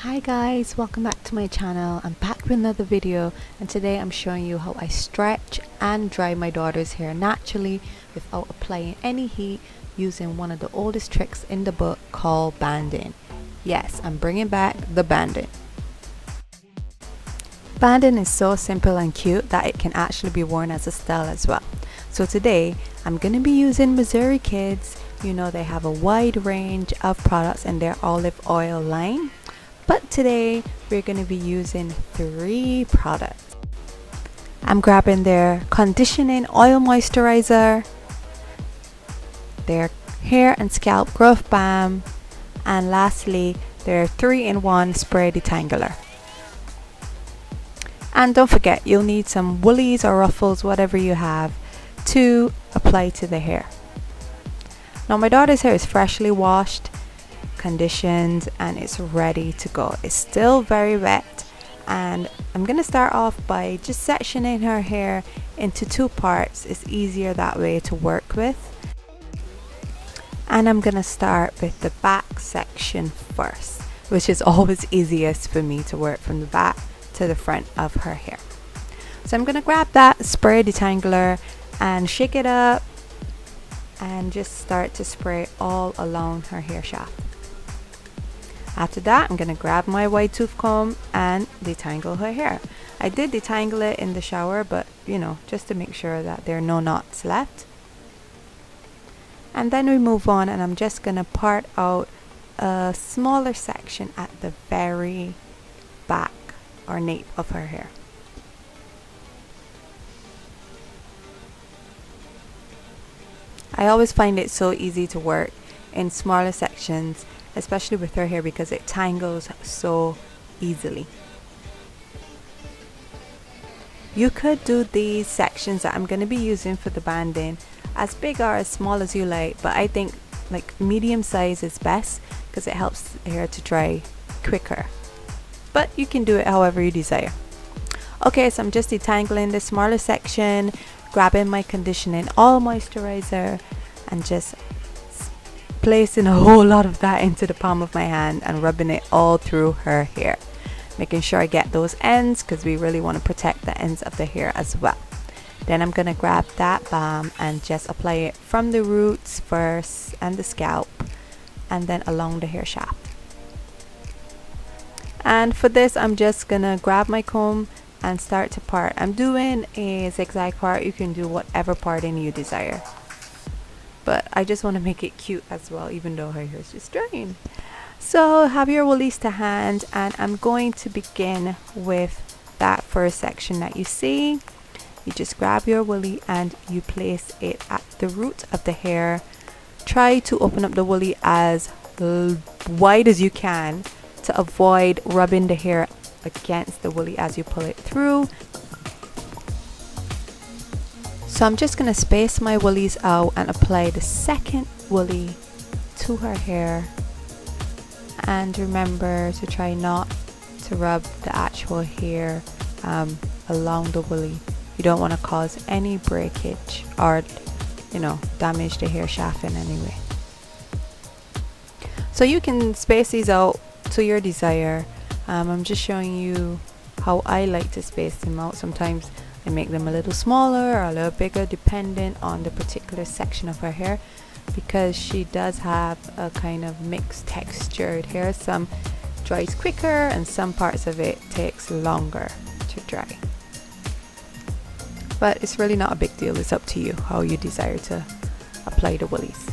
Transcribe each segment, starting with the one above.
Hi guys, welcome back to my channel. I'm back with another video, and today I'm showing you how I stretch and dry my daughter's hair naturally without applying any heat, using one of the oldest tricks in the book called banding. Yes, I'm bringing back the banding. Banding is so simple and cute that it can actually be worn as a style as well. So today I'm going to be using Mazuri Kids. You know, they have a wide range of products in their olive oil line. But today we're going to be using 3 products. I'm grabbing their conditioning oil moisturizer, their hair and scalp growth balm, and lastly their 3-in-1 spray detangler. And don't forget, you'll need some woolies or ruffles, whatever you have, to apply to the hair. Now my daughter's hair is freshly washed, conditioned, and it's ready to go. It's still very wet, and I'm gonna start off by just sectioning her hair into 2 parts. It's easier that way to work with, and I'm gonna start with the back section first, which is always easiest for me to work from the back to the front of her hair. So I'm gonna grab that spray detangler and shake it up and just start to spray all along her hair shaft. After that, I'm going to grab my wide tooth comb and detangle her hair. I did detangle it in the shower, but you know, just to make sure that there are no knots left. And then we move on, and I'm just going to part out a smaller section at the very back or nape of her hair. I always find it so easy to work in smaller sections, especially with her hair, because it tangles so easily. You could do these sections that I'm going to be using for the banding as big or as small as you like, but I think like medium size is best because it helps the hair to dry quicker. But you can do it however you desire. Okay, so I'm just detangling the smaller section, grabbing my conditioning oil moisturizer, and just placing a whole lot of that into the palm of my hand and rubbing it all through her hair, making sure I get those ends because we really want to protect the ends of the hair as well. Then I'm going to grab that balm and just apply it from the roots first and the scalp, and then along the hair shaft. And for this, I'm just going to grab my comb and start to part. I'm doing a zigzag part. You can do whatever parting you desire, but I just want to make it cute as well, even though her hair is just drying. So have your woolies to hand, and I'm going to begin with that first section that you see. You just grab your woolly and you place it at the root of the hair. Try to open up the woolly as wide as you can to avoid rubbing the hair against the woolly as you pull it through. So I'm just going to space my woolies out and apply the second woolly to her hair. And remember to try not to rub the actual hair along the woolly. You don't want to cause any breakage or, you know, damage the hair shaft in any way. So you can space these out to your desire. I'm just showing you how I like to space them out. Sometimes I make them a little smaller or a little bigger depending on the particular section of her hair, because she does have a kind of mixed textured hair. Some dries quicker and some parts of it takes longer to dry. But it's really not a big deal. It's up to you how you desire to apply the woolies.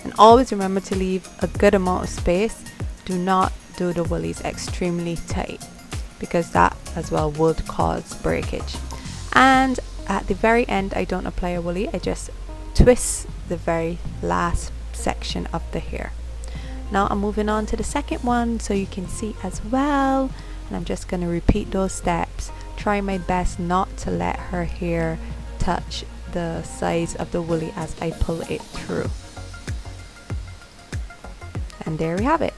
And always remember to leave a good amount of space. Do not do the woolies extremely tight, because that as well would cause breakage. And at the very end, I don't apply a woolly, I just twist the very last section of the hair. Now I'm moving on to the second one so you can see as well, and I'm just going to repeat those steps. Try my best not to let her hair touch the sides of the woolly as I pull it through. And there we have it.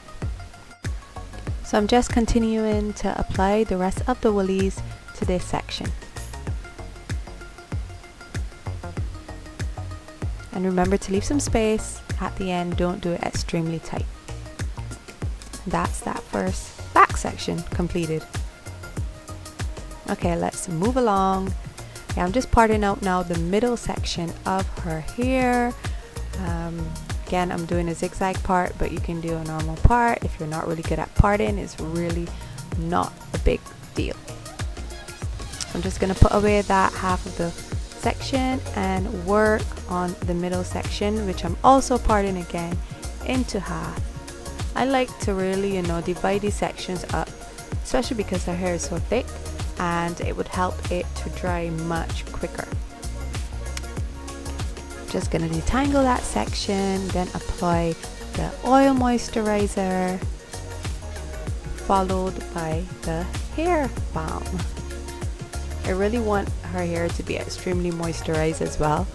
So I'm just continuing to apply the rest of the woolies to this section. And remember to leave some space at the end. Don't do it extremely tight. That's that first back section completed. Okay, let's move along. Yeah, I'm just parting out now the middle section of her hair. Again, I'm doing a zigzag part, but you can do a normal part. If you're not really good at parting, it's really not a big deal. I'm just going to put away that half of the section and work on the middle section, which I'm also parting again into half. I like to really, divide these sections up, especially because her hair is so thick, and it would help it to dry much quicker. Just gonna detangle that section, then apply the oil moisturizer, followed by the hair balm. I really want her hair to be extremely moisturized as well,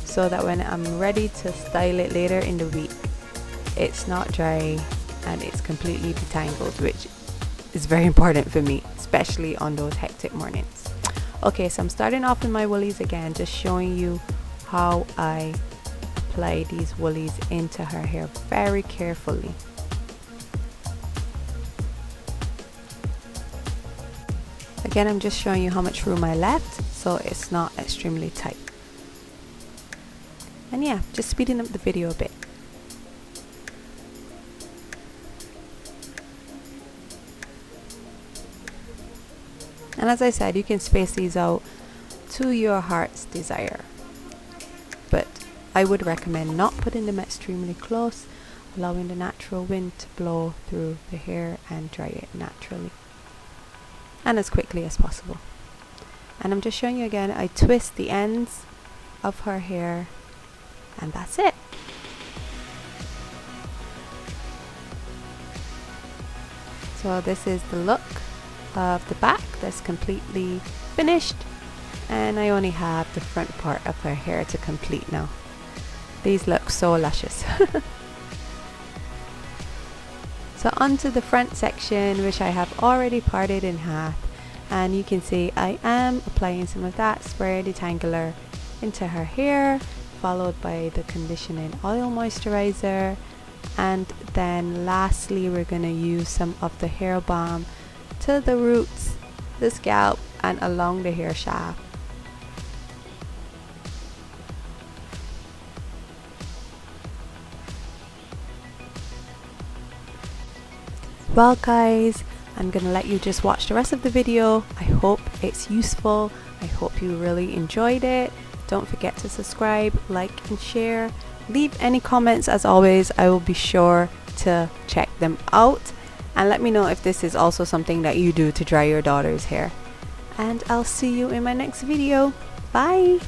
so that when I'm ready to style it later in the week, it's not dry and it's completely detangled, which is very important for me, especially on those hectic mornings. Okay, so I'm starting off with my woolies again, just showing you how I apply these woolies into her hair very carefully. Again, I'm just showing you how much room I left, so it's not extremely tight. And yeah, just speeding up the video a bit. And as I said, you can space these out to your heart's desire, but I would recommend not putting them extremely close, allowing the natural wind to blow through the hair and dry it naturally and as quickly as possible. And I'm just showing you again, I twist the ends of her hair, and that's it. So this is the look of the back that's completely finished, and I only have the front part of her hair to complete now. These look so luscious. So onto the front section, which I have already parted in half, and you can see I am applying some of that spray detangler into her hair, followed by the conditioning oil moisturizer, and then lastly we're going to use some of the hair balm to the roots, the scalp, and along the hair shaft. Well guys, I'm gonna let you just watch the rest of the video. I hope it's useful. I hope you really enjoyed it. Don't forget to subscribe, like, and share. Leave any comments. As always, I will be sure to check them out, and let me know if this is also something that you do to dry your daughter's hair. And I'll see you in my next video. Bye.